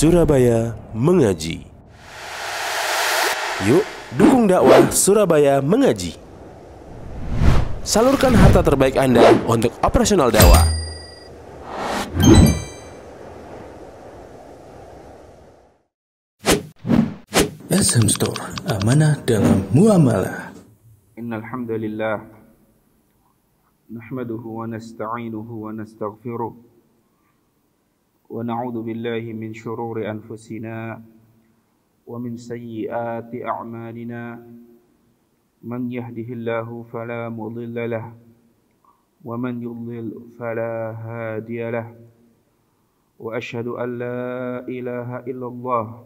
Surabaya Mengaji. Yuk, dukung dakwah Surabaya Mengaji. Salurkan harta terbaik Anda untuk operasional dakwah. SM Store, amanah dalam muamalah. Innal hamdalillah nahmaduhu wa nasta'inuhu wa nastaghfiruh wa na'udzu billahi min shururi anfusina wa min sayyiati a'malina. Man yahdihillahu fala mudilla lahu wa man yudlil fala hadiya lahu. Wa asyhadu an la ilaha illallah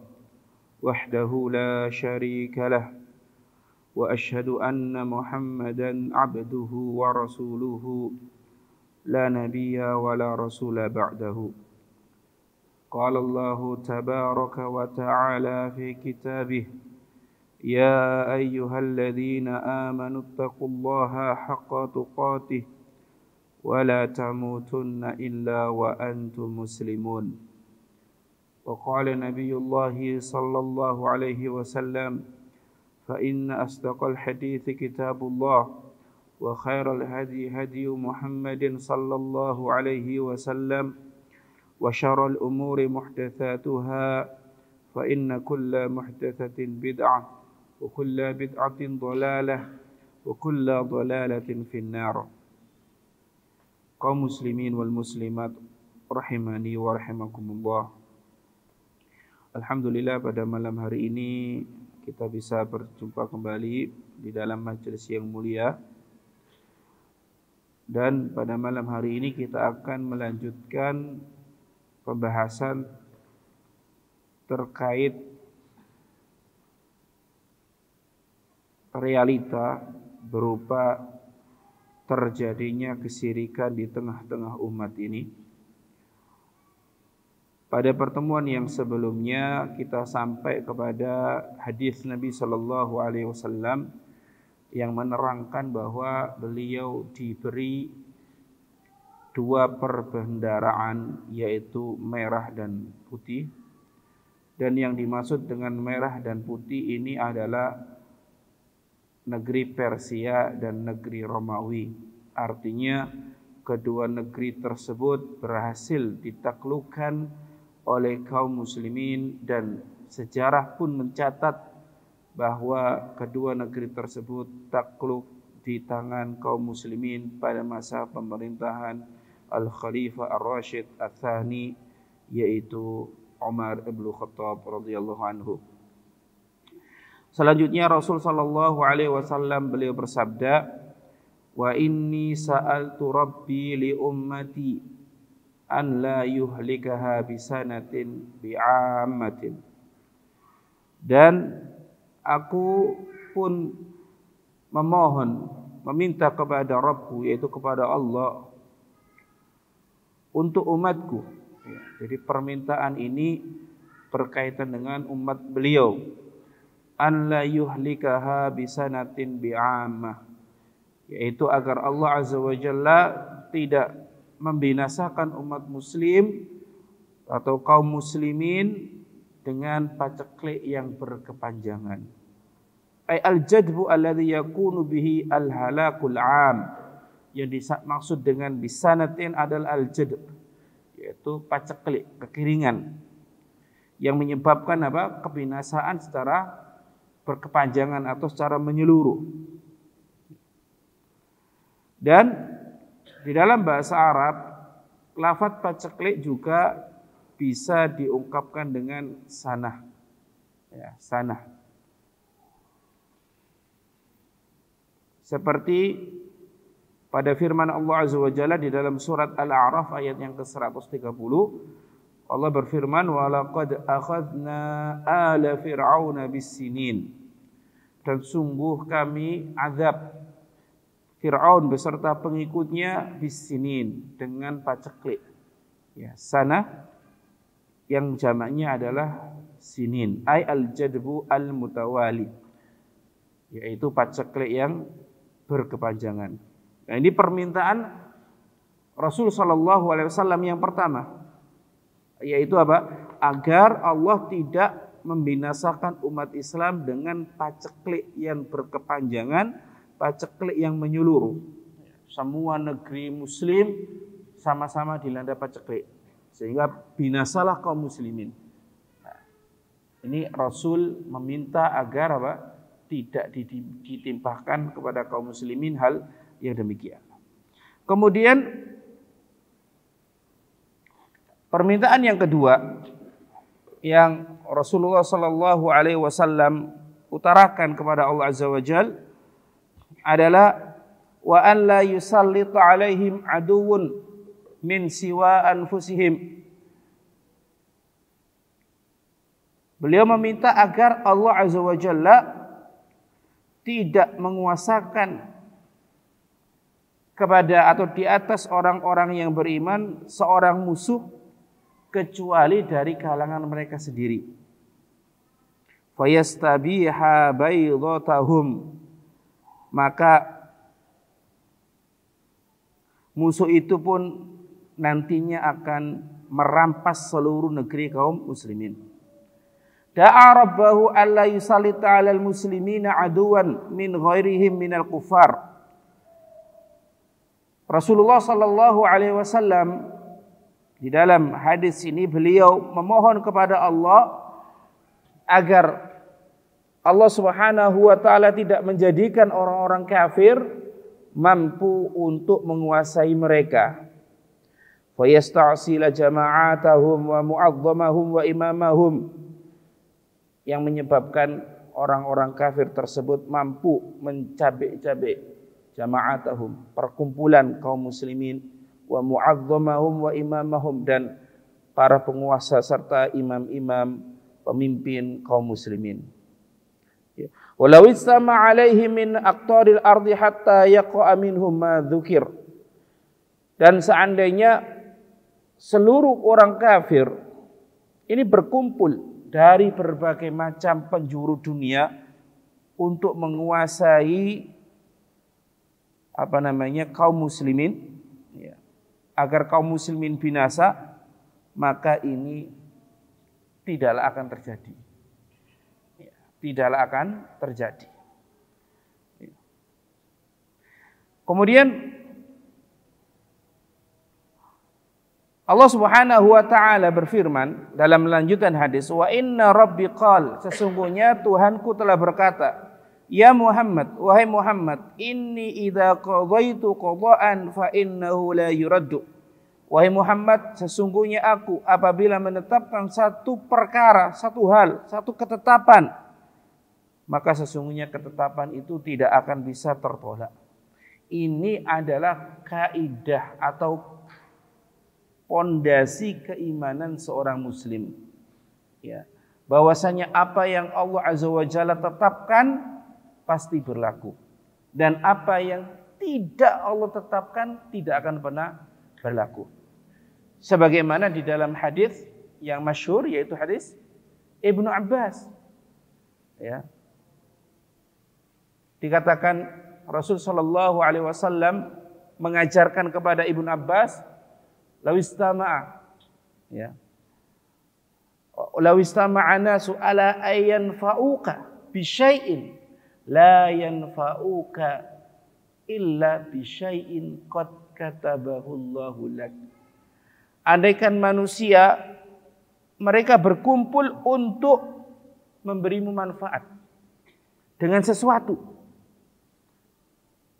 wahdahu la syarika lah wa asyhadu anna Muhammadan abduhu wa rasuluhu la nabiyya wa la rasula ba'dahu. Qala Allah tabaraka wa ta'ala fi kitabih, ya ayyuhalladzina amanu taqullaha haqqa tuqatih wa la tamutunna illa wa antum muslimun. Wa qala nabiyullah sallallahu alaihi wasallam, fa inna asdaqal hadithi kitabullah wa khairal hadi hadi Muhammadin sallallahu alaihi wasallam wa syarrul umuri muhdatsatuha fa inna kulla muhdatsatin bid'ah wa kulla bid'atin dhalalah wa kulla dhalalatin finnar. Kaum muslimin wal muslimat rahimani wa rahimakumullah. Alhamdulillah, pada malam hari ini kita bisa berjumpa kembali di dalam majelis yang mulia. Dan pada malam hari ini kita akan melanjutkan pembahasan terkait realita berupa terjadinya kesyirikan di tengah-tengah umat ini. Pada pertemuan yang sebelumnya kita sampai kepada hadis Nabi Shallallahu Alaihi Wasallam yang menerangkan bahwa beliau diberi dua perbendaharaan, yaitu merah dan putih. Dan yang dimaksud dengan merah dan putih ini adalah negeri Persia dan negeri Romawi. Artinya kedua negeri tersebut berhasil ditaklukkan oleh kaum muslimin, dan sejarah pun mencatat bahwa kedua negeri tersebut takluk di tangan kaum muslimin pada masa pemerintahan Al-Khalifah Ar-Rashid Ats-Tsani, yaitu Umar ibn Khattab radhiyallahu anhu. Selanjutnya Rasul sallallahu alaihi wasallam beliau bersabda, wa inni sa'altu rabbi li ummati an la yuhlikaha bisanatin bi'ammatin. Dan aku pun meminta kepada Rabbku, yaitu kepada Allah, untuk umatku. Jadi permintaan ini berkaitan dengan umat beliau. An la yuhlikaha bisanatin bi'ammah, yaitu agar Allah Azza wa Jalla tidak membinasakan umat muslim atau kaum muslimin dengan paceklik yang berkepanjangan. Ay al-jadbu alladhi yakunu bihi al-halakul 'am. Yang dimaksud dengan bisanatin adalah al-jadb, yaitu paceklik, kekeringan, yang menyebabkan apa? Kebinasaan secara berkepanjangan atau secara menyeluruh. Dan di dalam bahasa Arab, lafadz paceklik juga bisa diungkapkan dengan sanah. Ya, sanah. Seperti pada firman Allah Azza wa Jalla di dalam surat Al-A'raf ayat yang ke-130, Allah berfirman, wa laqad akhadna ala fir'auna bis-sinin. Dan sungguh kami azab Fir'aun beserta pengikutnya bis-sinin, dengan paceklik. Ya, sanah yang jamaknya adalah sinin, ay al-jadbu al-mutawali, yaitu paceklik yang berkepanjangan. Nah, ini permintaan Rasul sallallahu alaihi wasallam yang pertama, yaitu apa? agar Allah tidak membinasakan umat Islam dengan paceklik yang berkepanjangan, paceklik yang menyeluruh. Semua negeri muslim sama-sama dilanda paceklik, sehingga binasalah kaum muslimin. Nah, ini Rasul meminta agar apa? Tidak ditimpahkan kepada kaum muslimin hal yang demikian. Kemudian permintaan yang kedua yang Rasulullah Sallallahu Alaihi Wasallam utarakan kepada Allah Azza wa Jal adalah wa an la yusallita alaihim aduwwun min siwa anfusihim. Beliau meminta agar Allah Azza wa Jalla tidak menguasakan kepada atau di atas orang-orang yang beriman seorang musuh kecuali dari kalangan mereka sendiri. Fayastabiha baydatahum, maka musuh itu pun nantinya akan merampas seluruh negeri kaum muslimin. Da'a rabbahu alla yusallita 'alal muslimina aduwan min ghairihim minal kufar. Rasulullah sallallahu alaihi wasallam di dalam hadis ini beliau memohon kepada Allah agar Allah Subhanahu wa taala tidak menjadikan orang-orang kafir mampu untuk menguasai mereka. Fa yasta'sila jama'atahum wa mu'azzamahum wa imamahum, yang menyebabkan orang-orang kafir tersebut mampu mencabik-cabik jama'atahum, perkumpulan kaum muslimin, wa mu'azzamahum wa imamahum, dan para penguasa serta imam-imam pemimpin kaum muslimin. Walau istama alaihi min aqtaril ardi hatta yaqa'a minhum ma dzukir. Dan seandainya seluruh orang kafir ini berkumpul dari berbagai macam penjuru dunia untuk menguasai kaum muslimin, agar kaum muslimin binasa, maka ini tidaklah akan terjadi. Tidaklah akan terjadi. Kemudian Allah Subhanahu wa taala berfirman dalam lanjutan hadis, wa inna rabbi qal, sesungguhnya Tuhanku telah berkata, ya Muhammad, wahai Muhammad, inni idza qadaitu qada'an fa innahu la yuraddu. Wahai Muhammad, sesungguhnya aku apabila menetapkan satu perkara, satu hal, satu ketetapan, maka sesungguhnya ketetapan itu tidak akan bisa tertolak. Ini adalah kaidah atau pondasi keimanan seorang muslim. Ya, bahwasanya apa yang Allah Azza wa Jalla tetapkan pasti berlaku, dan apa yang tidak Allah tetapkan tidak akan pernah berlaku. Sebagaimana di dalam hadis yang masyhur, yaitu hadis Ibnu Abbas, ya, dikatakan Rasul sallallahu alaihi wasallam mengajarkan kepada Ibnu Abbas, lawistama'a, ya, lawistama'ana su'ala ayyan fa'uka bisyai'in la yanfa'uka illa bisyai'in qad katabahu Allahu lak. Andaikan manusia mereka berkumpul untuk memberimu manfaat dengan sesuatu,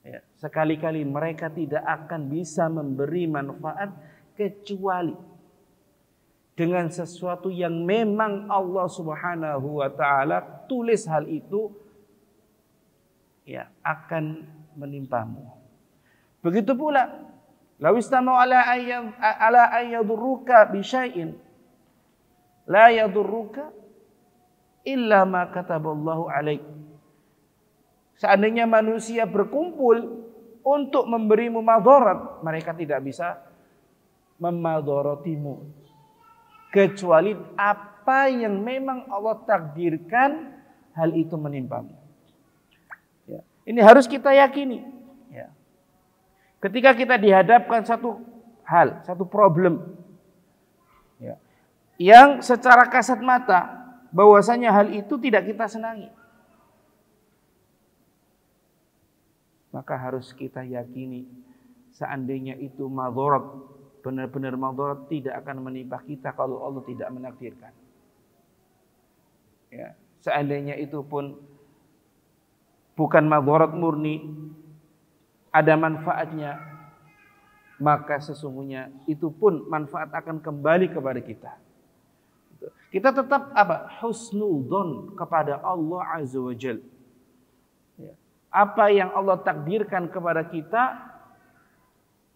ya, sekali-kali mereka tidak akan bisa memberi manfaat kecuali dengan sesuatu yang memang Allah Subhanahu wa taala tulis hal itu, ya, akan menimpamu. Begitu pula lawistamau ala ayyadurruka bi syai'in la yadurruka illa ma kataballahu alaik. Seandainya manusia berkumpul untuk memberimu madarat, mereka tidak bisa memadharatimu kecuali apa yang memang Allah takdirkan hal itu menimpamu. Ya, ini harus kita yakini. Ya. Ketika kita dihadapkan satu hal, satu problem, ya, yang secara kasat mata bahwasanya hal itu tidak kita senangi. Maka harus kita yakini seandainya itu madharat, benar-benar madharat, tidak akan menimpa kita kalau Allah tidak menakdirkan. Ya, seandainya itu pun bukan madharat murni, ada manfaatnya, maka sesungguhnya itu pun manfaat akan kembali kepada kita. Kita tetap husnudzon kepada Allah Azza wa Jalla. Ya. Apa yang Allah takdirkan kepada kita,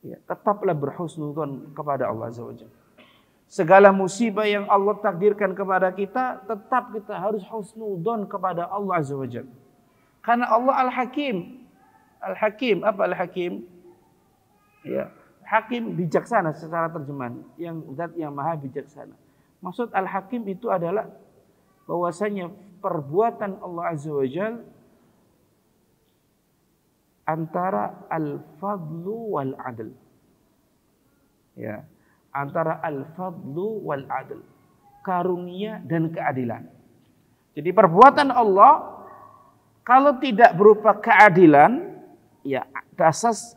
ya, tetaplah berhusnudzon kepada Allah Azza wa Jalla. Segala musibah yang Allah takdirkan kepada kita, tetap kita harus husnudzon kepada Allah Azza wa Jalla. Karena Allah Al-Hakim. Al-Hakim, apa Al-Hakim? Ya, Hakim bijaksana secara terjemahan, yang zat yang maha bijaksana. Maksud Al-Hakim itu adalah bahwasanya perbuatan Allah Azza wa Jalla antara al-fadlu wal adl. Ya, antara al-fadlu wal adl, karunia dan keadilan. Jadi perbuatan Allah kalau tidak berupa keadilan, ya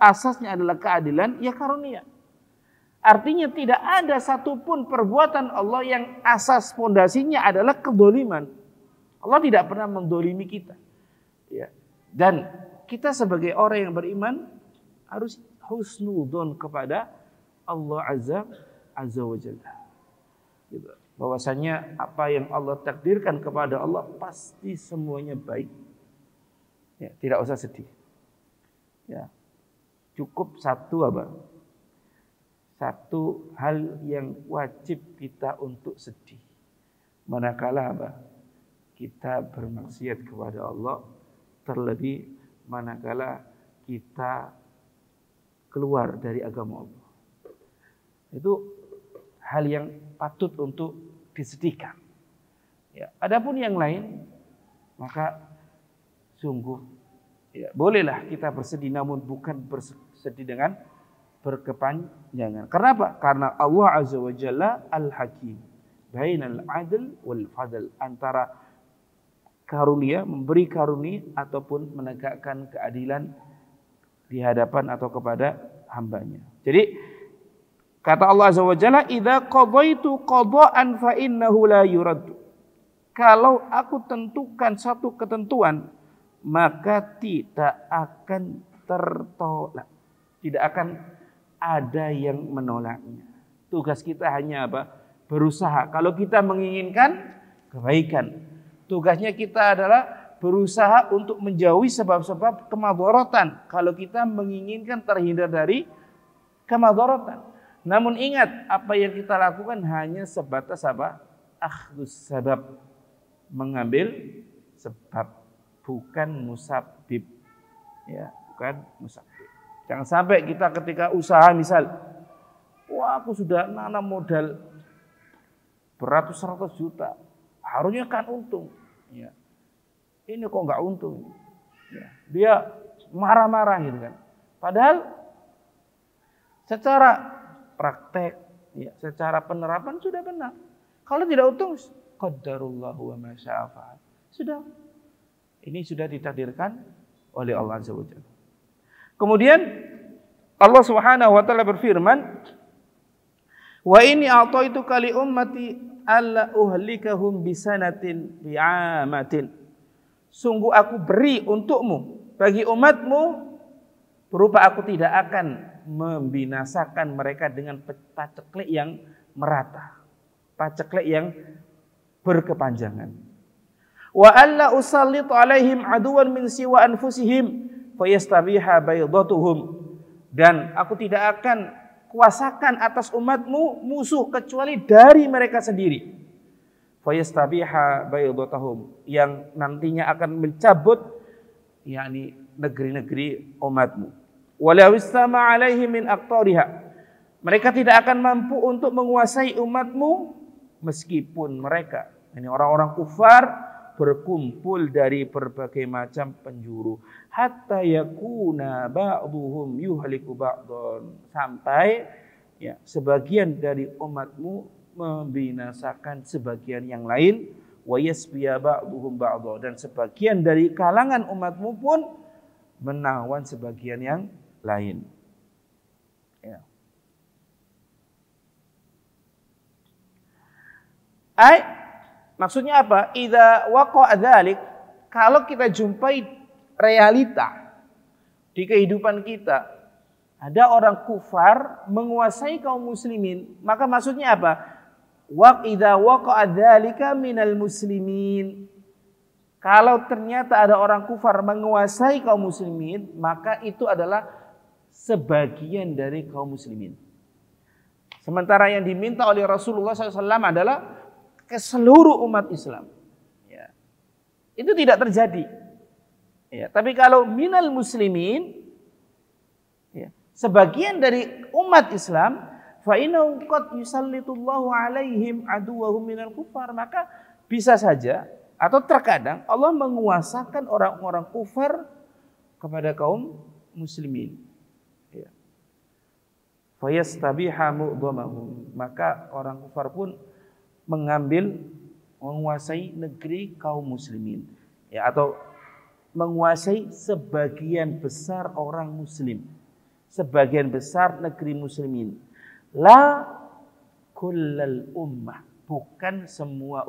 asasnya adalah keadilan, ya karunia. Artinya tidak ada satupun perbuatan Allah yang asas pondasinya adalah kedoliman. Allah tidak pernah mendolimi kita. Ya. Dan kita sebagai orang yang beriman harus husnudzon kepada Allah Azza wa Jalla. Gitu. Bahwasanya apa yang Allah takdirkan kepada Allah pasti semuanya baik. Ya, tidak usah sedih. Ya. Cukup satu hal yang wajib kita untuk sedih. Manakala kita bermaksiat kepada Allah, terlebih manakala kita keluar dari agama Allah. Itu hal yang patut untuk disedihkan. Ya, adapun yang lain, maka sungguh ya, bolehlah kita bersedih, namun bukan bersedih dengan berkepanjangan. Kenapa? Karena Allah Azza wa Jalla Al-Hakim. Bainal adl wal fadl, antara karunia, memberi karunia ataupun menegakkan keadilan di hadapan atau kepada hambanya. Jadi kata Allah Azza wa Jalla, "Idza qadaitu qada'an fa innahu la yurad." Kalau aku tentukan satu ketentuan, maka tidak akan tertolak. Tidak akan ada yang menolaknya. Tugas kita hanya berusaha. Kalau kita menginginkan kebaikan, tugasnya kita adalah berusaha untuk menjauhi sebab-sebab kemadharatan. Kalau kita menginginkan terhindar dari kemadharatan. Namun ingat, apa yang kita lakukan hanya sebatas akhdus sabab, mengambil sebab, bukan musabbib. Ya, bukan musabbib. Jangan sampai kita ketika usaha misal, wah aku sudah nanam modal beratus-ratus juta, harusnya kan untung. Ya. Ini kok nggak untung? Ya. Dia marah-marah gitu kan. Padahal secara praktek, ya, secara penerapan sudah benar. Kalau tidak untung, qadarullahu wa ma syaa fa'al. Sudah. Ini sudah ditakdirkan oleh Allah Azza wa Jalla. Kemudian Allah Subhanahu wa taala berfirman, "Wa inni a'taituka li ummati alla uhlikahum bisanatin bi'amatin." Sungguh aku beri untukmu, bagi umatmu, berupa aku tidak akan membinasakan mereka dengan paceklik yang merata, paceklik yang berkepanjangan. Wa alla usallit alaihim aduwan min siwa anfusihim fayastabiha baydatuhum, dan aku tidak akan kuasakan atas umatmu musuh kecuali dari mereka sendiri. Fayastabiha baydatahum, yang nantinya akan mencabut yakni negeri-negeri umatmu. Walau istama alaihi min aqtariha, mereka tidak akan mampu untuk menguasai umatmu meskipun mereka, ini orang-orang kufar, berkumpul dari berbagai macam penjuru. Hatta yakuna ba'duhum yuhliku ba'dun, sampai ya sebagian dari umatmu membinasakan sebagian yang lain, wa yasbiya ba'duhum ba'dha, dan sebagian dari kalangan umatmu pun menawan sebagian yang lain. Ya. Maksudnya apa? Idza waqa'a dzalik, kalau kita jumpai realita di kehidupan kita, ada orang kufar menguasai kaum muslimin, maka maksudnya apa? Wa idza waqa'a dzalika minal muslimin. Kalau ternyata ada orang kufar menguasai kaum muslimin, maka itu adalah sebagian dari kaum muslimin. Sementara yang diminta oleh Rasulullah SAW adalah ke seluruh umat Islam. Ya. Itu tidak terjadi. Ya. Tapi kalau minal muslimin, ya, sebagian dari umat Islam, fa innahu qad yusallitullahu alaihim aduwwahum minal kufar, maka bisa saja atau terkadang Allah menguasakan orang-orang kufar kepada kaum muslimin. Ya. Fa yastabiha mu'dhamahum, maka orang kufar pun menguasai negeri kaum muslimin, ya, atau menguasai sebagian besar orang muslim, sebagian besar negeri muslimin. La kullal ummah, bukan semua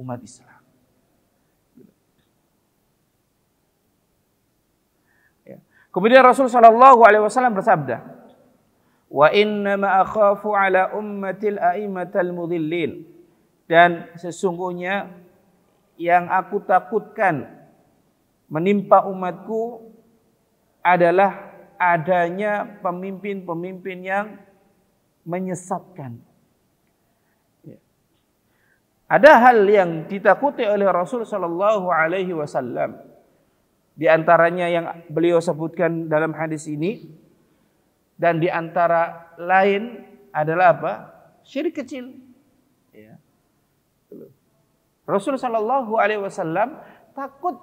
umat Islam. Ya. Kemudian Rasul sallallahu alaihi wasallam bersabda, wa inna ma akhafu ala ummatil a'immatal mudhillin, dan sesungguhnya yang aku takutkan menimpa umatku adalah adanya pemimpin-pemimpin yang menyesatkan. Ya. Ada hal yang ditakuti oleh Rasul sallallahu alaihi wasallam. Di antaranya yang beliau sebutkan dalam hadis ini, dan di antara lain adalah apa? Syirik kecil. Ya. Rasul sallallahu alaihi wasallam takut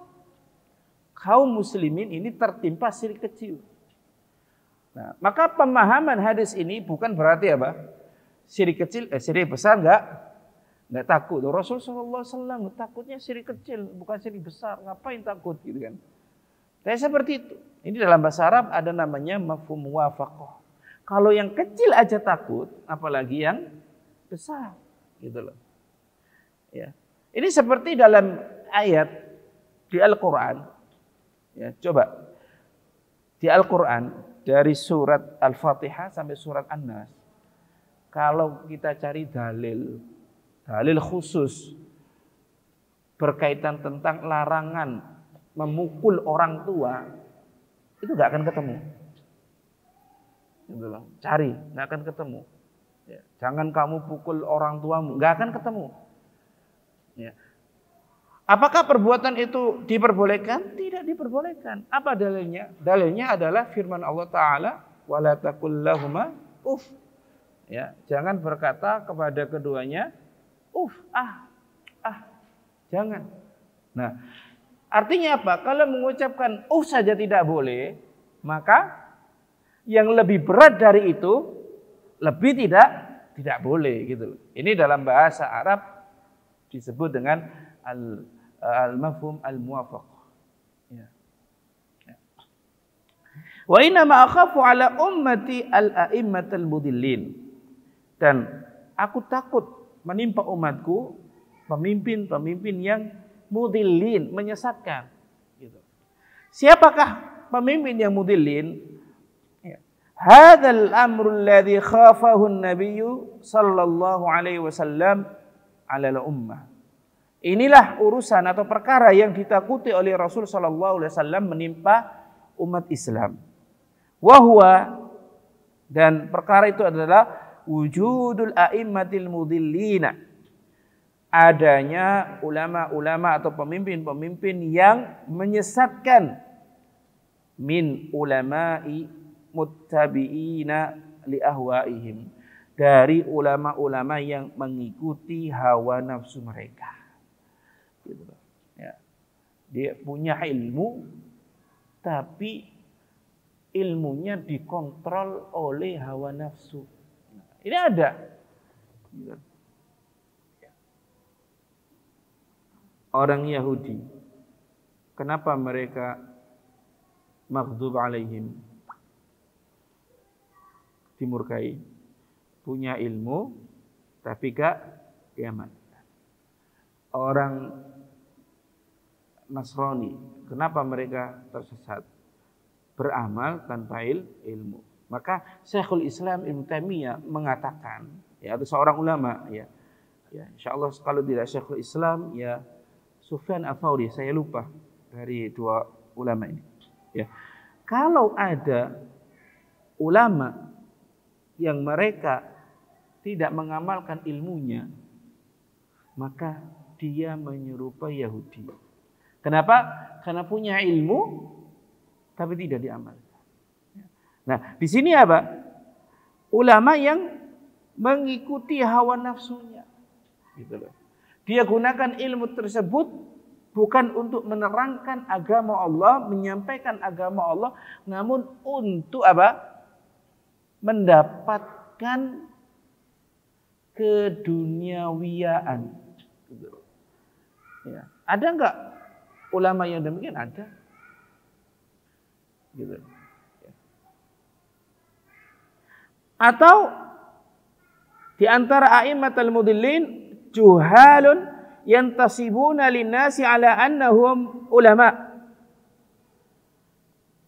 kaum muslimin ini tertimpa syirik kecil. Nah, maka pemahaman hadis ini bukan berarti apa? Syirik kecil, syirik besar enggak takut. Rasul sallallahu alaihi wasallam takutnya syirik kecil, bukan syirik besar. Ngapain takut gitu kan? Kayak seperti itu. Ini dalam bahasa Arab ada namanya mafhum muwafaqah. Kalau yang kecil aja takut, apalagi yang besar, gitu loh. Ya. Ini seperti dalam ayat di Al-Quran. Ya, coba di Al-Quran dari surat Al-Fatihah sampai surat An-Nas. Kalau kita cari dalil khusus berkaitan tentang larangan memukul orang tua, itu gak akan ketemu. Gitu loh. Cari, gak akan ketemu. Ya. Jangan kamu pukul orang tuamu, gak akan ketemu. Ya. Apakah perbuatan itu diperbolehkan? Tidak diperbolehkan. Apa dalilnya? Dalilnya adalah firman Allah Ta'ala, wala taqul lahuma uff. Ya, jangan berkata kepada keduanya uff, jangan. Nah, artinya apa? Kalau mengucapkan uff saja tidak boleh, maka yang lebih berat dari itu lebih tidak boleh gitu. Ini dalam bahasa Arab disebut dengan al-mafhum al-muwafaqah. Ya. Ya. Wa inna ma akhafu ala ummati al-a'immatal mudillin. Dan aku takut menimpa umatku pemimpin-pemimpin yang mudillin, menyesatkan. Gitu. Siapakah pemimpin yang mudillin? Ya. Hadzal amru alladhi khafahu an-nabiyyu sallallahu alaihi wasallam alal ummah. Inilah urusan atau perkara yang ditakuti oleh Rasul sallallahu alaihi wasallam menimpa umat Islam. Wahwa, dan perkara itu adalah wujudul a'immatil mudillina. Adanya ulama-ulama atau pemimpin-pemimpin yang menyesatkan min ulama'i muttabi'ina li ahwaihim, dari ulama-ulama yang mengikuti hawa nafsu mereka. Gitu. Ya. Dia punya ilmu, tapi ilmunya dikontrol oleh hawa nafsu. Ini ada. orang Yahudi, kenapa mereka maghdub alaihim, dimurkai, punya ilmu tapi gak diamalkan. Orang Nasrani, kenapa mereka tersesat? Beramal tanpa ilmu. Maka Syekhul Islam Ibnu Taimiyah mengatakan, ya, ada seorang ulama, ya insyaallah kalau tidak Syekhul Islam, ya Sufyan Ats-Tsauri, saya lupa dari dua ulama ini. Ya, kalau ada ulama yang mereka tidak mengamalkan ilmunya, maka dia menyerupai Yahudi. Kenapa? Karena punya ilmu tapi tidak diamalkan. Nah, di sini apa? Ulama yang mengikuti hawa nafsunya. Gitu loh. Dia gunakan ilmu tersebut bukan untuk menerangkan agama Allah, menyampaikan agama Allah, namun untuk apa? Mendapatkan keduniawiaan. Gitu. Ya. Ada enggak ulama yang demikian? Ada. Gitu. Ya. Atau di antara a'immatul mudillin juhalun yantasibuna linnasi ala annahum ulama.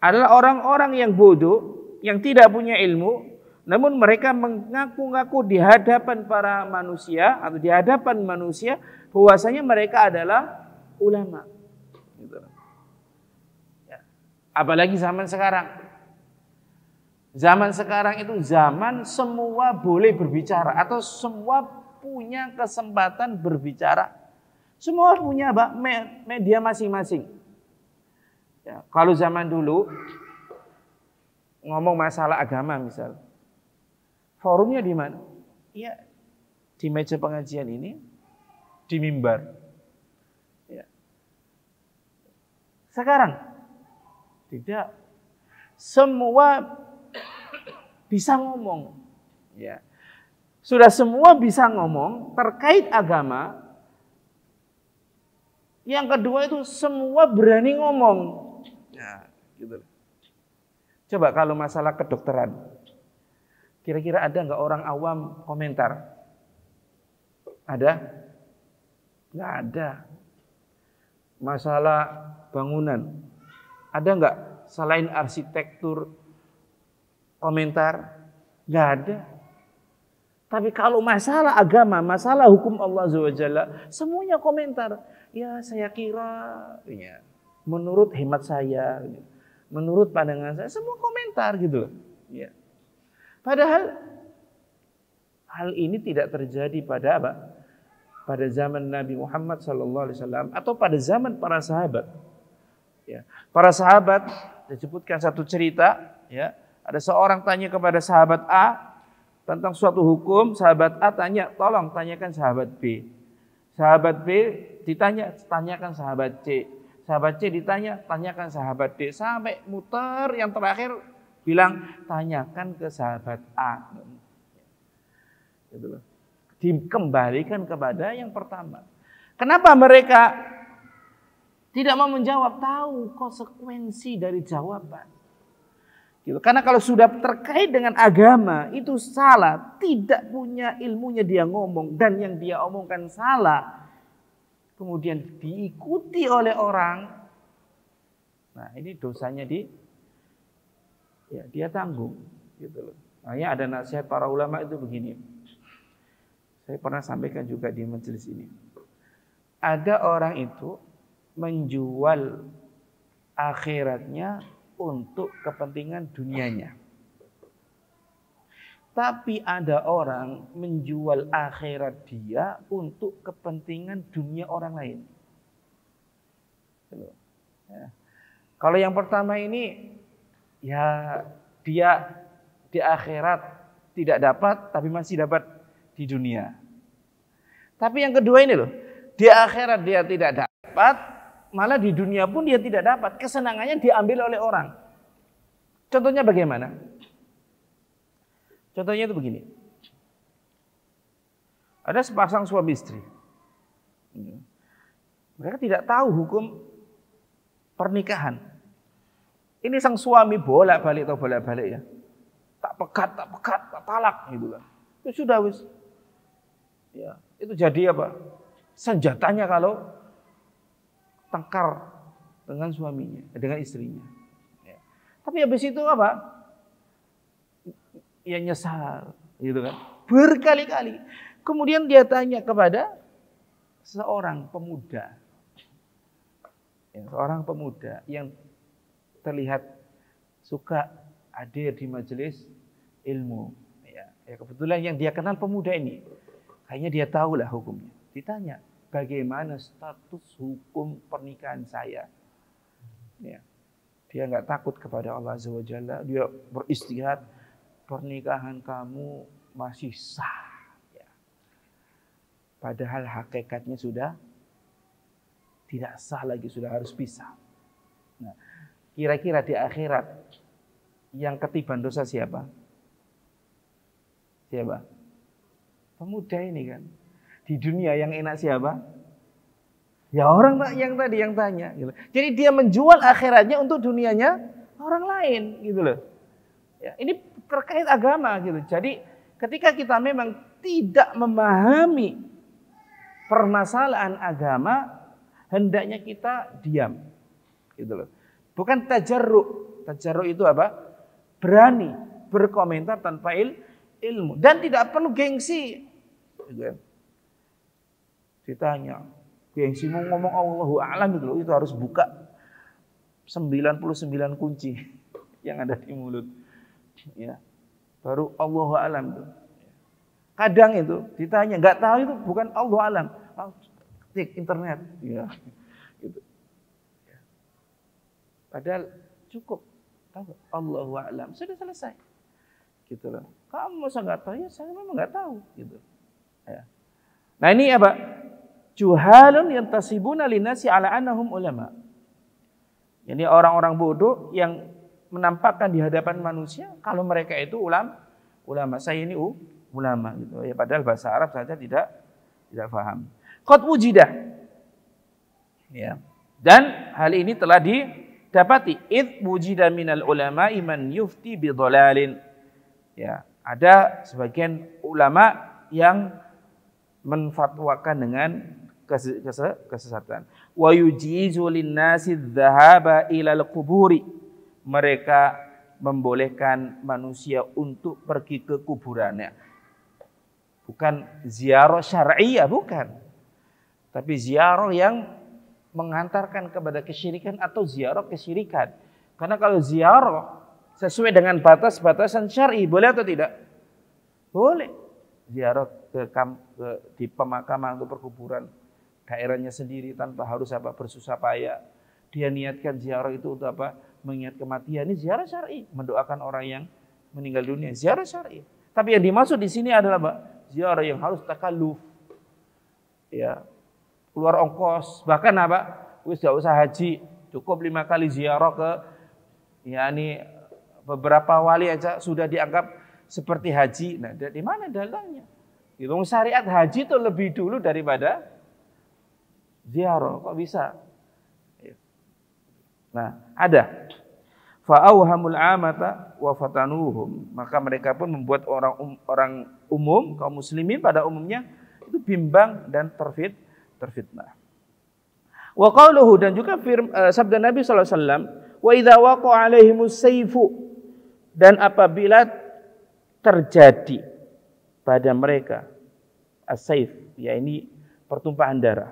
Adalah orang-orang yang bodoh, yang tidak punya ilmu, namun mereka mengaku-ngaku di hadapan para manusia atau di hadapan manusia bahwasanya mereka adalah ulama. Gitu. Ya. Apalagi zaman sekarang. Zaman sekarang itu zaman semua boleh berbicara atau semua punya kesempatan berbicara. Semua punya media masing-masing. Ya, kalau zaman dulu ngomong masalah agama misal, forumnya di mana? Ya, di meja pengajian ini, di mimbar. Ya. Sekarang tidak, semua bisa ngomong. Ya. Sudah semua bisa ngomong terkait agama. Yang kedua itu semua berani ngomong. Ya, gitu. Coba kalau masalah kedokteran, kira-kira ada nggak orang awam komentar? Ada? Nggak ada. Masalah bangunan, ada nggak selain arsitektur komentar? Nggak ada. Tapi kalau masalah agama, masalah hukum Allah Azza wa Jalla, semuanya komentar. Ya saya kira, ya, menurut hemat saya, menurut pandangan saya, semua komentar gitu loh. Ya. Padahal hal ini tidak terjadi pada apa? Pada zaman Nabi Muhammad SAW atau pada zaman para sahabat. Ya. Para sahabat, disebutkan satu cerita, ya, ada seorang tanya kepada sahabat A tentang suatu hukum, sahabat A tanya, tolong tanyakan sahabat B. Sahabat B tanyakan sahabat C. Sahabat C ditanya, tanyakan sahabat D. Sampai muter, yang terakhir bilang, tanyakan ke sahabat A. Gitu loh. Dikembalikan kepada yang pertama. Kenapa mereka tidak mau menjawab? Tahu konsekuensi dari jawaban. Gitu. Karena kalau sudah terkait dengan agama itu salah, tidak punya ilmunya dia ngomong dan yang dia omongkan salah, kemudian diikuti oleh orang, nah ini dosanya dia tanggung, gitu loh. Makanya ada nasihat para ulama itu begini. Saya pernah sampaikan juga di majelis ini. Ada orang itu menjual akhiratnya untuk kepentingan dunianya. Tapi ada orang menjual akhirat dia untuk kepentingan dunia orang lain. Ya. Kalau yang pertama ini, ya dia di akhirat tidak dapat, tapi masih dapat di dunia. Tapi yang kedua ini loh, di akhirat dia tidak dapat, malah di dunia pun dia tidak dapat. Kesenangannya diambil oleh orang. Contohnya bagaimana? Contohnya itu begini. Ada sepasang suami istri. Mereka tidak tahu hukum pernikahan. Ini sang suami bolak-balik ya. Tak pekat, tak talak gitu kan. Itu sudah wis. Ya, itu jadi apa? Senjatanya kalau tengkar dengan suaminya, dengan istrinya. Ya. Tapi habis itu apa? Ya nyesal, gitu kan. Berkali-kali. Kemudian dia tanya kepada seorang pemuda. Ya, seorang pemuda yang terlihat suka hadir di majelis ilmu. Ya, kebetulan yang dia kenal pemuda ini. Kayaknya dia tahulah hukumnya. Ditanya, bagaimana status hukum pernikahan saya? Ya. Dia nggak takut kepada Allah Azza wa Jalla. Dia beristihad, pernikahan kamu masih sah. Ya. Padahal hakikatnya sudah tidak sah lagi, sudah harus pisah. Nah, kira-kira di akhirat yang ketiban dosa siapa? Siapa? Pemuda ini kan. Di dunia yang enak siapa? Ya orang yang tadi yang tanya. Gitu. Jadi dia menjual akhiratnya untuk dunianya orang lain, gitu loh. Ya, ini terkait agama, gitu. Jadi ketika kita memang tidak memahami permasalahan agama, hendaknya kita diam, gitu loh. Bukan tajarruk. Tajarruk itu apa? Berani berkomentar tanpa ilmu dan tidak perlu gengsi. Gitu. Ditanya, gengsi mau ngomong Allahu a'lam itu harus buka 99 kunci yang ada di mulut. Ya. Baru Allahu a'lam itu. Kadang itu ditanya, nggak tahu itu bukan Allahu a'lam. Ketik internet, ya, gitu. Ya. Padahal cukup tahu Allahu a'lam, sudah selesai, gitu loh. Kamu masa nggak tahu? Ya saya memang nggak tahu, gitu. Ya. Nah ini apa? Juhalun yantasibuna linasi ala annahum ulama. Jadi orang-orang bodoh yang menampakkan di hadapan manusia kalau mereka itu ulama. Saya ini ulama, gitu. Ya padahal bahasa Arab saja tidak paham. Qad wujidah. Ya. Dan hal ini telah didapati. Id wujida minal ulama'i man yufti bidhalalin. Ya, ada sebagian ulama yang menfatwakan dengan kesesatan. Wa yujizu lin-nasi dzahaba ilal quburi. Mereka membolehkan manusia untuk pergi ke kuburannya. Bukan ziarah syar'iyah, bukan. Tapi ziarah yang mengantarkan kepada kesyirikan atau ziarah kesyirikan. Karena kalau ziarah sesuai dengan batas-batasan syar'i, boleh atau tidak? Boleh. Ziarah di pemakaman atau perkuburan daerahnya sendiri tanpa harus bersusah payah. Dia niatkan ziarah itu untuk apa? Mengingat kematian. Ini ziarah syar'i, mendoakan orang yang meninggal dunia. Ziarah syar'i. Tapi yang dimaksud di sini adalah ziarah yang harus takalluf. Ya. Keluar ongkos, bahkan wis gak usah haji, cukup 5 kali ziarah ke beberapa wali aja sudah dianggap seperti haji. Nah, di mana dalilnya? Itu syariat haji itu lebih dulu daripada ziarah. Kok bisa? Nah, ada fa'auhamul amata wa fatanuhum. Maka mereka pun membuat orang umum, kaum muslimin pada umumnya itu bimbang dan terfitnah. Wa qauluhu, dan juga sabda Nabi sallallahu alaihi wasallam, wa idza waqa'a 'alaihimus sayfu, dan apabila terjadi pada mereka as-sayf, yakni pertumpahan darah,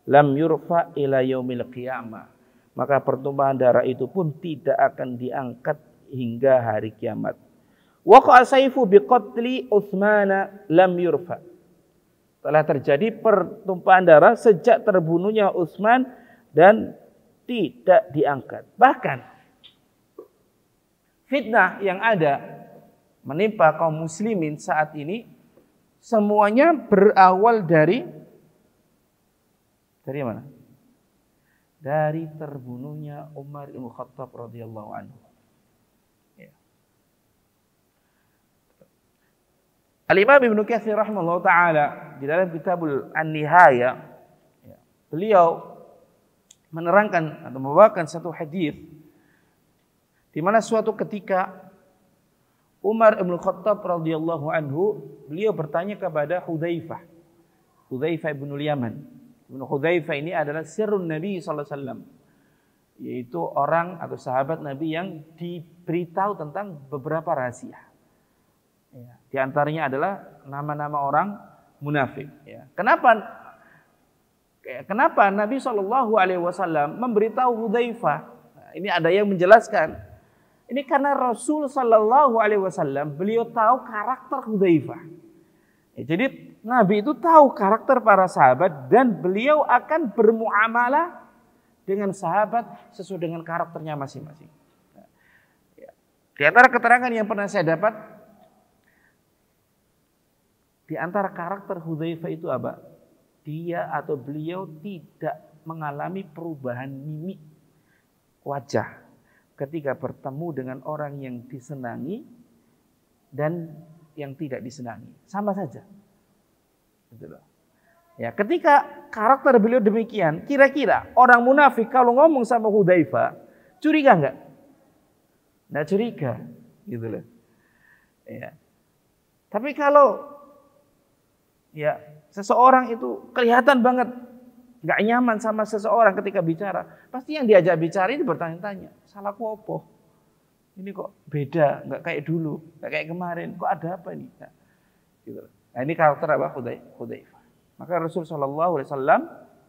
lam yurfa ila yaumil qiyamah, maka pertumpahan darah itu pun tidak akan diangkat hingga hari kiamat. Waqa'a sayfu biqatli Utsman lam yurfa, telah terjadi pertumpahan darah sejak terbunuhnya Utsman dan tidak diangkat. Bahkan fitnah yang ada menimpa kaum muslimin saat ini semuanya berawal dari mana? Dari terbunuhnya Umar bin Khattab radhiyallahu anhu. Al-Imam Ibnu Katsir rahimahullah ta'ala di dalam kitabul An-Nihaya, beliau menerangkan atau membawakan satu hadis di mana suatu ketika Umar bin Khattab radhiyallahu anhu, beliau bertanya kepada Hudzaifah bin Yaman. Ibnu Hudzaifah ini adalah sirrun Nabi sallallahu alaihi wasallam, yaitu orang atau sahabat Nabi yang diberitahu tentang beberapa rahasia. Ya, di antaranya adalah nama-nama orang munafik. Ya. Kenapa Nabi sallallahu alaihi wasallam memberitahu Hudzaifah? Nah, ini ada yang menjelaskan. Ini karena Rasul sallallahu alaihi wasallam beliau tahu karakter Hudzaifah. Ya, jadi Nabi itu tahu karakter para sahabat dan beliau akan bermuamalah dengan sahabat sesuai dengan karakternya masing-masing. Ya. Di antara keterangan yang pernah saya dapat, di antara karakter Hudzaifah itu apa? Dia atau beliau tidak mengalami perubahan mimik wajah ketika bertemu dengan orang yang disenangi dan yang tidak disenangi. Sama saja. Gitu loh. Ya, ketika karakter beliau demikian, kira-kira orang munafik kalau ngomong sama Hudzaifah, curiga enggak? Nggak curiga, gitu loh. Ya. Tapi kalau ya seseorang itu kelihatan banget nggak nyaman sama seseorang ketika bicara, pasti yang diajak bicara itu bertanya-tanya, salahku apa? Ini kok beda, nggak kayak dulu, nggak kayak kemarin, kok ada apa ini? Nah, gitu. Nah, ini karakter apa? Hudzaifah. Maka Rasulullah SAW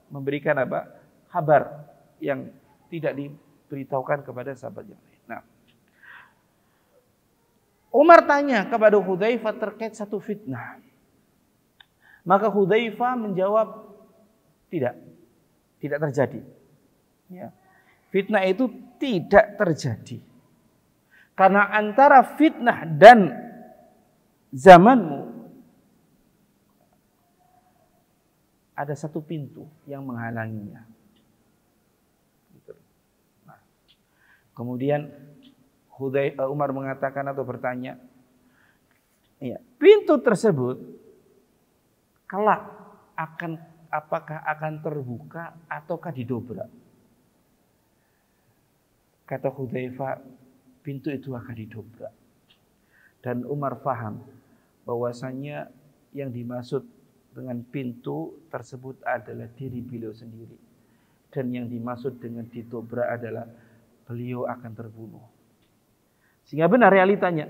memberikan apa? Kabar yang tidak diberitahukan kepada sahabat yang lain. Nah, Umar tanya kepada Hudzaifah terkait satu fitnah. Maka Hudzaifah menjawab, tidak terjadi. Ya. Fitnah itu tidak terjadi. Karena antara fitnah dan zamanmu ada satu pintu yang menghalanginya. Nah, kemudian Umar mengatakan atau bertanya, ya, pintu tersebut kelak apakah akan terbuka ataukah didobrak? Kata Hudzaifah, pintu itu akan didobrak. Dan Umar faham bahwasanya yang dimaksud dengan pintu tersebut adalah diri beliau sendiri. Dan yang dimaksud dengan didobrak adalah beliau akan terbunuh. Sehingga benar realitanya.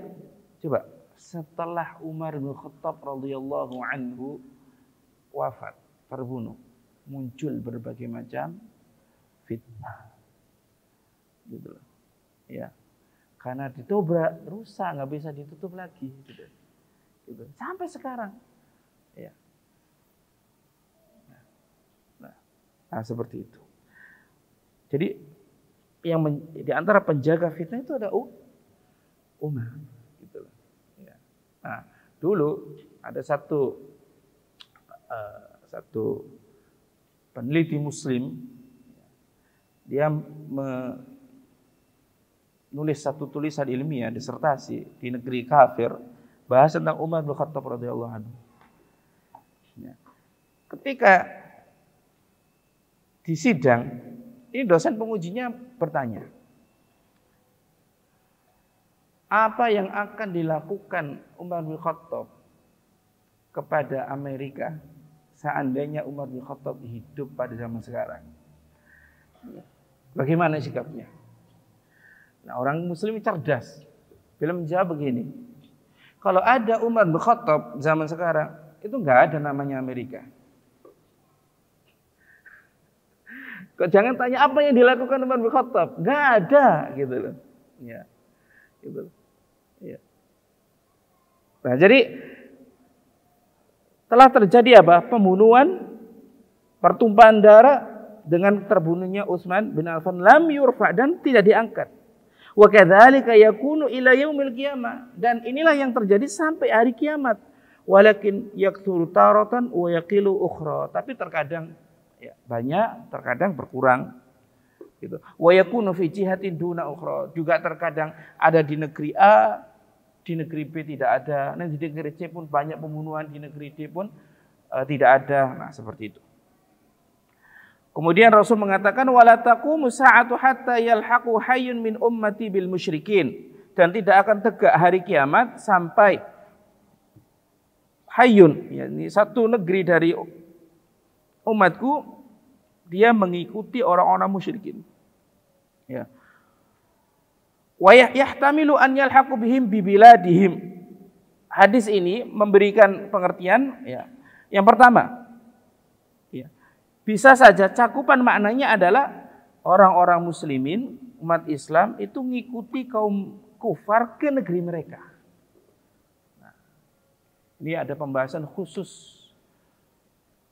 Coba, setelah Umar bin Khattab radhiyallahu anhu wafat, terbunuh, muncul berbagai macam fitnah. Gitu loh. Ya. Karena ditobrak, rusak, nggak bisa ditutup lagi. Gitu. Sampai sekarang. Ya. Nah, seperti itu. Jadi di antara penjaga fitnah itu ada Umar. Gitu loh. Ya. Nah, dulu ada satu peneliti Muslim, dia menulis satu tulisan ilmiah, disertasi di negeri kafir, bahas tentang Umar bin Khattab radhiyallahu anhu. Ya. Ketika di sidang, ini dosen pengujinya bertanya, apa yang akan dilakukan Umar bin Khattab kepada Amerika seandainya Umar bin Khattab hidup pada zaman sekarang? Bagaimana sikapnya? Nah, orang Muslim cerdas. Bila menjawab begini, kalau ada Umar bin Khattab zaman sekarang, itu nggak ada namanya Amerika. Jangan tanya apa yang dilakukan Umar bin Khattab, nggak ada, gitu loh. Ya, gitu. Ya. Nah, jadi telah terjadi apa? Pembunuhan, pertumpahan darah dengan terbunuhnya Utsman bin Affan, lam yurfa, dan tidak diangkat. Wa kadzalika yakunu ila yaumil qiyamah, dan inilah yang terjadi sampai hari kiamat. Walakin yaktsuru taratan wa yaqilu ukhra, tapi terkadang ya, banyak, terkadang berkurang. Gitu. Wa yakunu fi jihatin duna ukhra, juga terkadang ada di negeri A, di negeri B tidak ada, dan di negeri C pun banyak pembunuhan, di negeri D pun tidak ada. Nah, seperti itu. Kemudian Rasul mengatakan wala taqumu sa'atu hatta yalhaqu hayyun min ummati bil musyrikin, dan tidak akan tegak hari kiamat sampai hayyun, yakni satu negeri dari umatku dia mengikuti orang-orang musyrikin. Ya. Wa yahtamilu an yalhaqu bihim bi biladihim. Hadis ini memberikan pengertian ya. Yang pertama, ya, bisa saja cakupan maknanya adalah orang-orang muslimin, umat Islam itu ngikuti kaum kufar ke negeri mereka. Nah, ini ada pembahasan khusus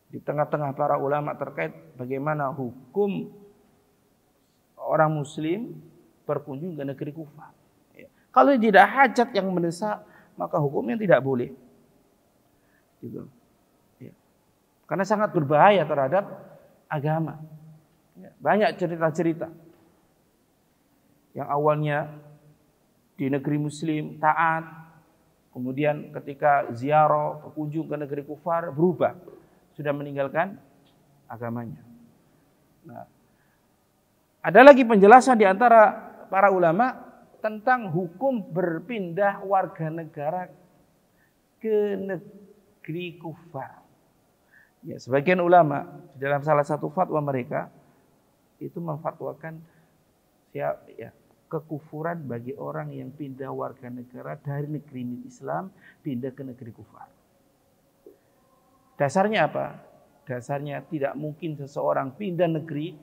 di tengah-tengah para ulama terkait bagaimana hukum orang muslim berkunjung ke negeri kufar. Ya. Kalau tidak hajat yang mendesak, maka hukumnya tidak boleh. Gitu. Ya. Karena sangat berbahaya terhadap agama. Ya. Banyak cerita-cerita yang awalnya di negeri muslim taat, kemudian ketika ziarah berkunjung ke negeri kufar berubah, sudah meninggalkan agamanya. Nah, ada lagi penjelasan di antara para ulama tentang hukum berpindah warga negara ke negeri kufar. Ya, sebagian ulama dalam salah satu fatwa mereka itu memfatwakan kekufuran bagi orang yang pindah warga negara dari negeri Islam pindah ke negeri kufar. Dasarnya apa? Dasarnya tidak mungkin seseorang pindah negeri,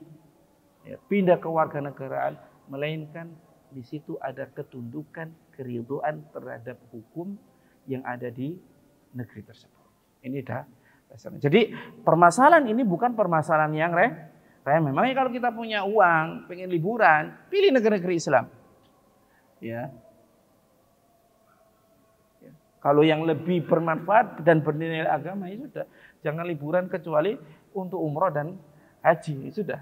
pindah ke warga negaraan, melainkan di situ ada ketundukan, keridhaan terhadap hukum yang ada di negeri tersebut. Ini dah dasarnya. Jadi permasalahan ini bukan permasalahan yang remeh. Memangnya kalau kita punya uang, pengen liburan, pilih negeri-negeri Islam. Ya. Kalau yang lebih bermanfaat dan bernilai agama, ya sudah. Jangan liburan kecuali untuk umroh dan haji, ya sudah.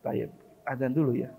Baik, adzan dulu ya.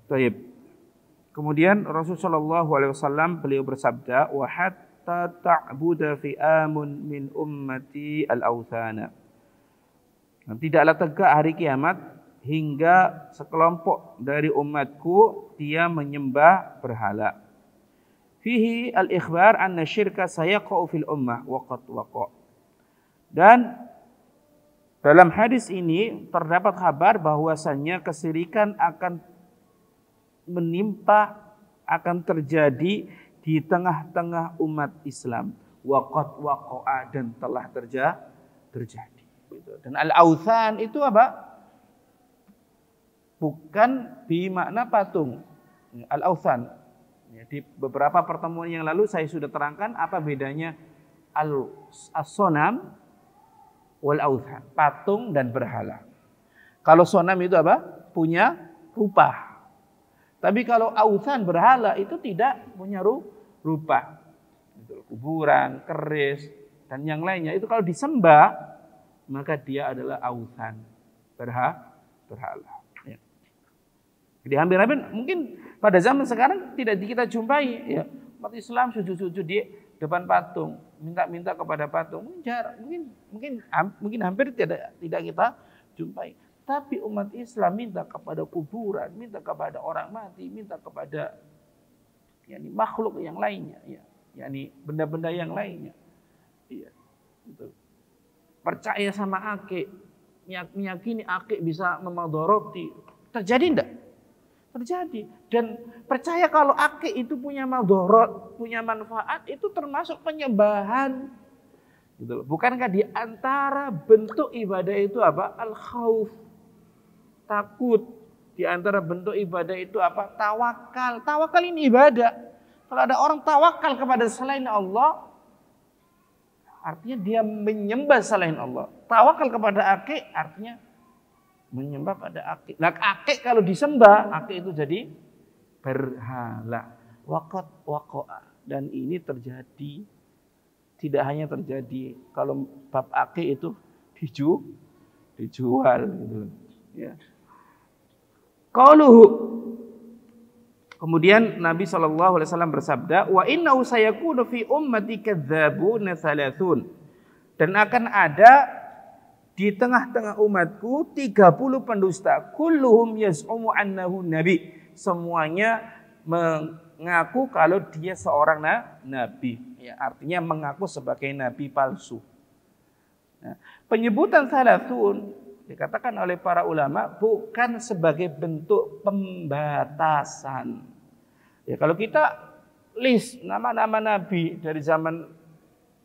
Baik. Kemudian Rasulullah SAW beliau bersabda, wa hatta ta'buda fi'amun min ummati al-awthana. Tidaklah tegak hari kiamat hingga sekelompok dari umatku dia menyembah berhala. Fihi al-ikhbar anna syirka sayaqa'u fil ummah wa qad waqa'. Dan dalam hadis ini terdapat kabar bahwasannya kesyirikan akan menimpa, akan terjadi di tengah-tengah umat Islam. Waqat waqa'a, dan telah terjadi. Dan al-authan itu apa? Bukan bermakna patung. Al-authan. Di beberapa pertemuan yang lalu saya sudah terangkan apa bedanya as-sonam wal authan, patung dan berhala. Kalau sonam itu apa? Punya rupa. Tapi kalau authan, berhala, itu tidak punya rupa. Kuburan, keris, dan yang lainnya. Itu kalau disembah, maka dia adalah authan, berhala. Ya. Jadi hampir-hampir mungkin pada zaman sekarang tidak kita jumpai. Ya. Umat Islam sujud-sujud di depan patung, minta-minta kepada patung. Mungkin hampir tidak kita jumpai. Tapi umat Islam minta kepada kuburan, minta kepada orang mati, minta kepada makhluk yang lainnya, benda-benda yang lainnya. Iya, gitu. Percaya sama akik, meyakini akik bisa memadharati. Terjadi enggak? Terjadi. Dan percaya kalau akik itu punya madharat, punya manfaat, itu termasuk penyembahan. Gitu. Bukankah di antara bentuk ibadah itu apa? Al-khauf. Takut. Di antara bentuk ibadah itu apa? Tawakal. Tawakal ini ibadah. Kalau ada orang tawakal kepada selain Allah, artinya dia menyembah selain Allah. Tawakal kepada akik artinya menyembah pada akik. Nah, akik kalau disembah, akik itu jadi berhala. Waqat waqa'a. Dan ini terjadi. Tidak hanya terjadi kalau bab akik itu dijual gitu. Ya. Qauluhu. Kemudian Nabi SAW bersabda, wa innahu sayakunu fi ummati kadzdzabuna thalathun. Dan akan ada di tengah-tengah umatku 30 pendusta. Kulluhum yaz'umu annahu nabi. Semuanya mengaku kalau dia seorang nabi. Ya, artinya mengaku sebagai nabi palsu. Nah, penyebutan thalathun dikatakan oleh para ulama bukan sebagai bentuk pembatasan. Ya, kalau kita list nama-nama nabi dari zaman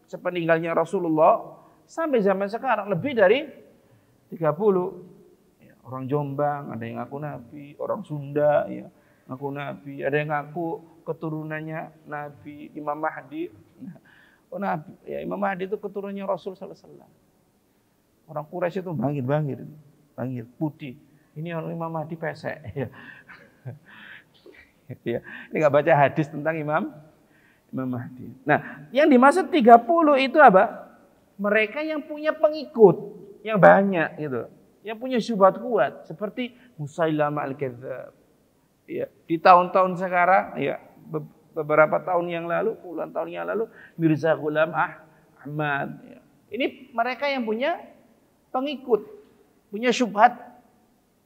sepeninggalnya Rasulullah sampai zaman sekarang lebih dari 30. Ya, orang Jombang ada yang ngaku nabi, orang Sunda ya ngaku nabi, ada yang ngaku keturunannya Nabi Imam Mahdi. Oh, nabi, ya Imam Mahdi itu keturunannya Rasul sallallahu alaihi wasallam. Orang Quraisy itu bangir putih. Ini orang Imam Mahdi pesek. Ya. Ya. Ini nggak baca hadis tentang Imam Mahdi. Nah, yang dimaksud 30 itu apa? Mereka yang punya pengikut yang banyak gitu, yang punya syubhat kuat seperti Musailamah al-Kadzdzab. Ya, di tahun-tahun sekarang, ya beberapa tahun yang lalu, puluhan tahun yang lalu, Mirza Ghulam Ahmad. Ya. Ini mereka yang punya pengikut, punya syubhat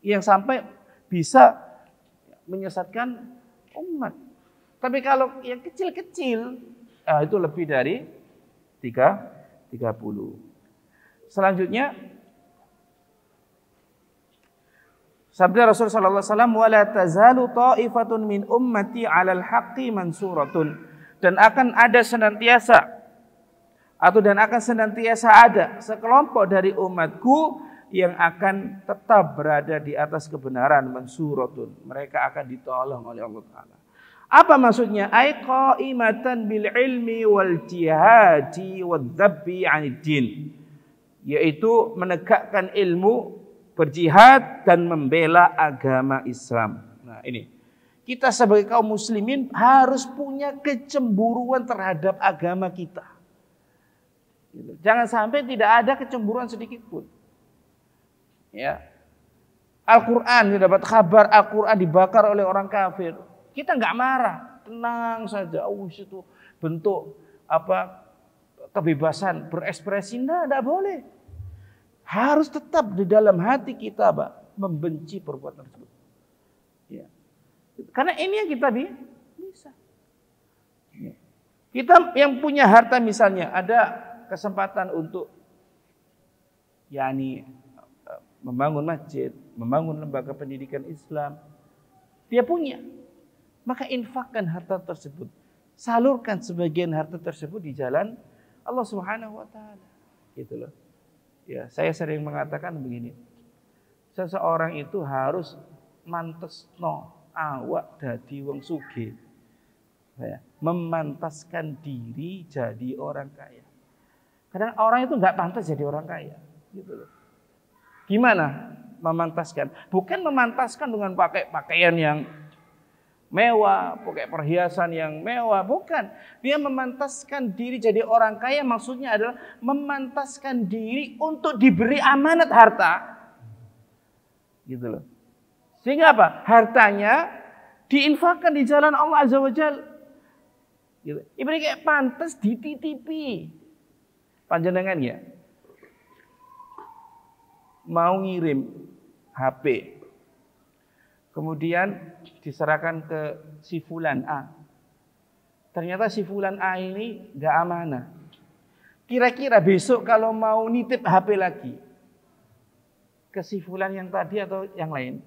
yang sampai bisa menyesatkan umat. Tapi kalau yang kecil-kecil, itu lebih dari 30. Selanjutnya, sabda Rasul sallallahu alaihi wasallam, "Wala tazalu ta'ifatun min ummati 'alal haqqi mansuratun." Dan akan senantiasa ada sekelompok dari umatku yang akan tetap berada di atas kebenaran, mansuratun. Mereka akan ditolong oleh Allah Ta'ala. Apa maksudnya? Ai qa'imatan bil ilmi wal jihadi wadzabbi 'anid din. Yaitu menegakkan ilmu, berjihad dan membela agama Islam. Nah, ini. Kita sebagai kaum muslimin harus punya kecemburuan terhadap agama kita. Jangan sampai tidak ada kecemburuan sedikit pun. Ya. Al-Qur'an, dapat kabar Al-Qur'an dibakar oleh orang kafir. Kita nggak marah, tenang saja. Itu bentuk kebebasan berekspresi. Tidak boleh. Harus tetap di dalam hati kita membenci perbuatan tersebut. Ya. Karena ini yang kita bisa. Ya. Kita yang punya harta misalnya ada kesempatan untuk membangun masjid, membangun lembaga pendidikan Islam. Dia punya. Maka infakkan harta tersebut. Salurkan sebagian harta tersebut di jalan Allah Subhanahu wa taala. Gitu loh. Ya, saya sering mengatakan begini. Seseorang itu harus mantesno awak dadi wong sugih. Ya, memantaskan diri jadi orang kaya. Kadang orang itu enggak pantas jadi orang kaya, gitu loh. Gimana memantaskan? Bukan memantaskan dengan pakai pakaian yang mewah, pakai perhiasan yang mewah, bukan. Dia memantaskan diri jadi orang kaya, maksudnya adalah memantaskan diri untuk diberi amanat harta. Gitu loh. Sehingga apa? Hartanya diinfakkan di jalan Allah Azza wa Jalla. Gitu. Ibarat kayak pantas dititipi. Panjenengan ya. Mau ngirim HP. Kemudian diserahkan ke si fulan A. Ternyata si fulan A ini enggak amanah. Kira-kira besok kalau mau nitip HP lagi ke si fulan yang tadi atau yang lain?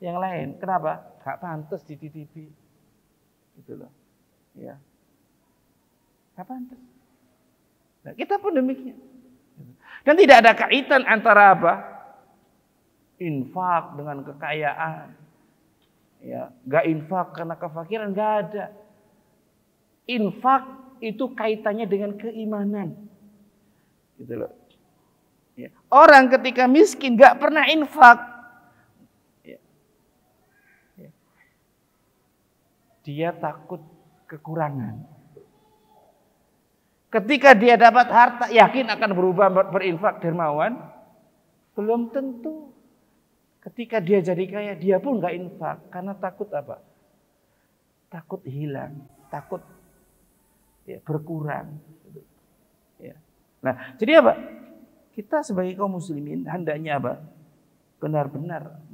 Yang lain. Kenapa? Enggak pantas dititipi. Gitu loh. Ya. Enggak pantas. Nah, kita pun demikian. Dan tidak ada kaitan antara infak dengan kekayaan. Ya, enggak infak karena kefakiran, enggak ada. Infak itu kaitannya dengan keimanan. Gitu loh. Ya. Orang ketika miskin enggak pernah infak. Ya. Ya. Dia takut kekurangan. Ketika dia dapat harta, yakin akan berubah berinfak dermawan? Belum tentu. Ketika dia jadi kaya, dia pun nggak infak karena takut apa? Takut hilang, takut berkurang. Ya. Nah, jadi apa? Kita sebagai kaum muslimin hendaknya benar-benar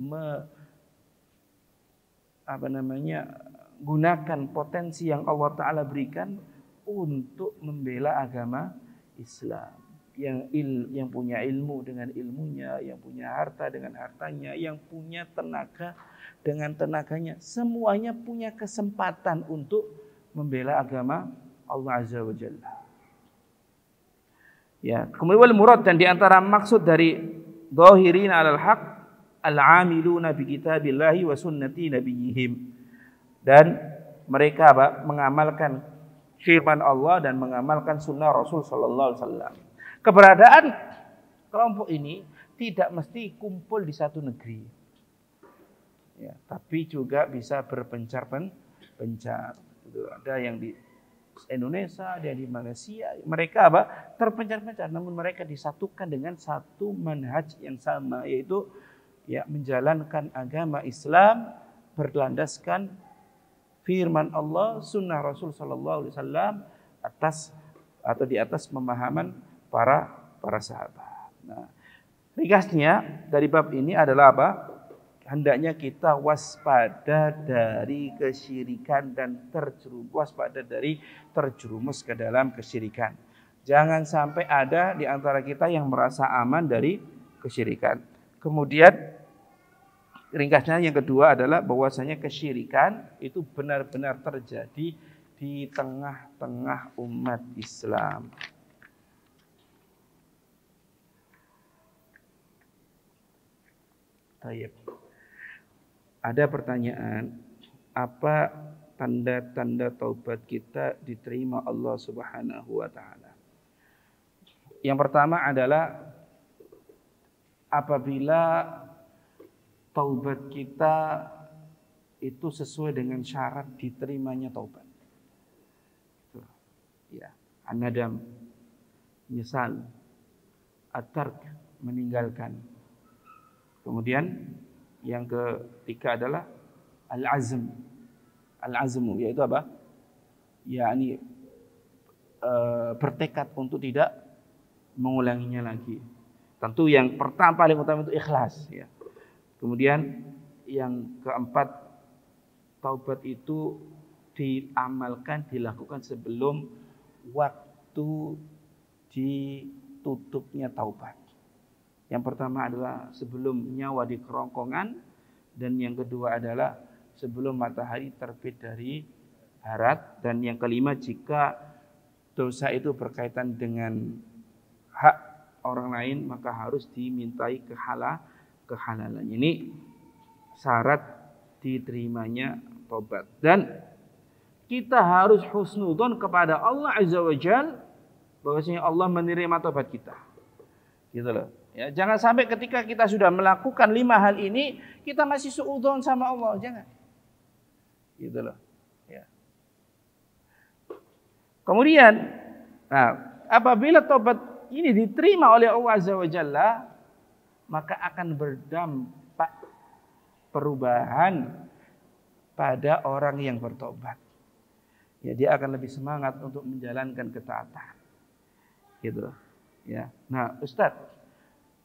gunakan potensi yang Allah Ta'ala berikan untuk membela agama Islam. Yang punya ilmu dengan ilmunya, yang punya harta dengan hartanya, yang punya tenaga dengan tenaganya, semuanya punya kesempatan untuk membela agama Allah Azza wa Jalla. Ya, kemudian wal murad, dan di antara maksud dari dhahirin 'alal haq al-'amiluna bi kitabillahi wa sunnati nabiyihim, dan mereka mengamalkan firman Allah dan mengamalkan sunnah Rasul sallallahu alaihi wasallam. Keberadaan kelompok ini tidak mesti kumpul di satu negeri. Ya, tapi juga bisa berpencar-pencar. Ada yang di Indonesia, ada yang di Malaysia. Mereka terpencar-pencar, namun mereka disatukan dengan satu manhaj yang sama, yaitu menjalankan agama Islam berlandaskan firman Allah, sunnah Rasul Sallallahu Alaihi Wasallam di atas pemahaman para sahabat. Nah, ringkasnya dari bab ini adalah apa? Hendaknya kita waspada dari kesyirikan dan terjerumus ke dalam kesyirikan. Jangan sampai ada di antara kita yang merasa aman dari kesyirikan. Kemudian ringkasnya yang kedua adalah bahwasanya kesyirikan itu benar-benar terjadi di tengah-tengah umat Islam. Tayyib. Ada pertanyaan, apa tanda-tanda taubat kita diterima Allah Subhanahu wa taala? Yang pertama adalah apabila taubat kita itu sesuai dengan syarat diterimanya taubat. Ya, an-nadam, menyesal, at-tark, meninggalkan. Kemudian yang ketiga adalah al-azm. Al-azmu yaitu apa? yakni bertekad untuk tidak mengulanginya lagi. Tentu yang pertama paling utama itu ikhlas ya. Kemudian yang keempat, taubat itu diamalkan, dilakukan sebelum waktu ditutupnya taubat. Yang pertama adalah sebelum nyawa di kerongkongan, dan yang kedua adalah sebelum matahari terbit dari barat, dan yang kelima jika dosa itu berkaitan dengan hak orang lain maka harus dimintai kehalalan. Ini syarat diterimanya taubat. Dan kita harus husnudzon kepada Allah Azza wa Jalla bahwasanya Allah menerima taubat kita. Gitu loh. Ya, jangan sampai ketika kita sudah melakukan 5 hal ini kita masih suudzon sama Allah, jangan. Gitu loh. Ya. Kemudian, apabila taubat ini diterima oleh Allah Azza wa Jalla, maka akan berdampak perubahan pada orang yang bertobat. Ya, dia akan lebih semangat untuk menjalankan ketaatan. Gitu. Ya. Nah, Ustadz,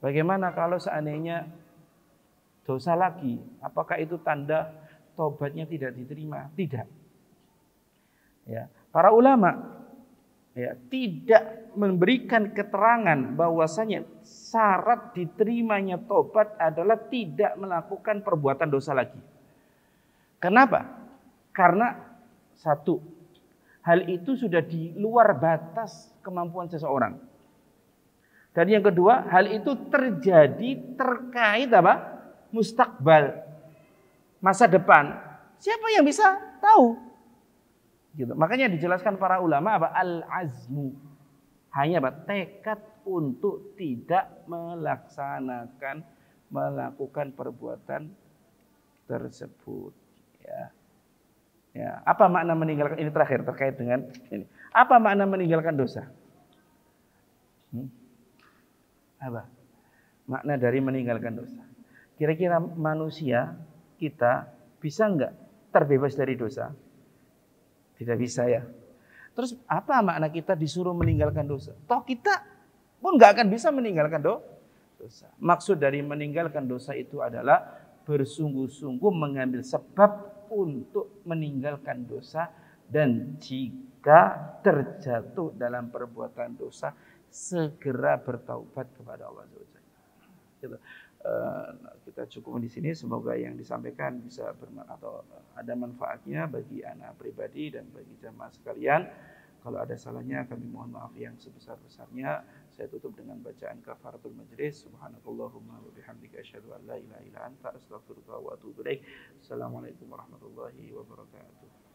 bagaimana kalau seandainya dosa lagi? Apakah itu tanda tobatnya tidak diterima? Tidak. Ya, para ulama ya tidak memberikan keterangan bahwasanya syarat diterimanya tobat adalah tidak melakukan perbuatan dosa lagi. Kenapa? Karena satu, hal itu sudah di luar batas kemampuan seseorang. Dan yang kedua, hal itu terjadi terkait apa? Mustakbal, masa depan. Siapa yang bisa tahu? Gitu. Makanya dijelaskan para ulama apa? Al-azmu. Hanya apa? Tekad untuk tidak melakukan perbuatan tersebut. Ya. Ya. Apa makna meninggalkan? Ini terakhir terkait dengan ini. Apa makna meninggalkan dosa? Apa makna dari meninggalkan dosa? Kira-kira manusia kita bisa enggak terbebas dari dosa? Tidak bisa ya. Terus apa makna kita disuruh meninggalkan dosa? Toh kita pun enggak akan bisa meninggalkan dosa. Maksud dari meninggalkan dosa itu adalah bersungguh-sungguh mengambil sebab untuk meninggalkan dosa, dan jika terjatuh dalam perbuatan dosa segera bertaubat kepada Allah Subhanahu wa taala. Kita cukup di sini. Semoga yang disampaikan bisa atau ada manfaatnya bagi anak pribadi dan bagi jamaah sekalian. Kalau ada salahnya kami mohon maaf yang sebesar-besarnya. Saya tutup dengan bacaan kafaratul majlis. Subhanakallahumma wa bihamdika asyhadu an la ilaha illa anta astaghfiruka wa atubu ilaik. Assalamualaikum warahmatullahi wabarakatuh.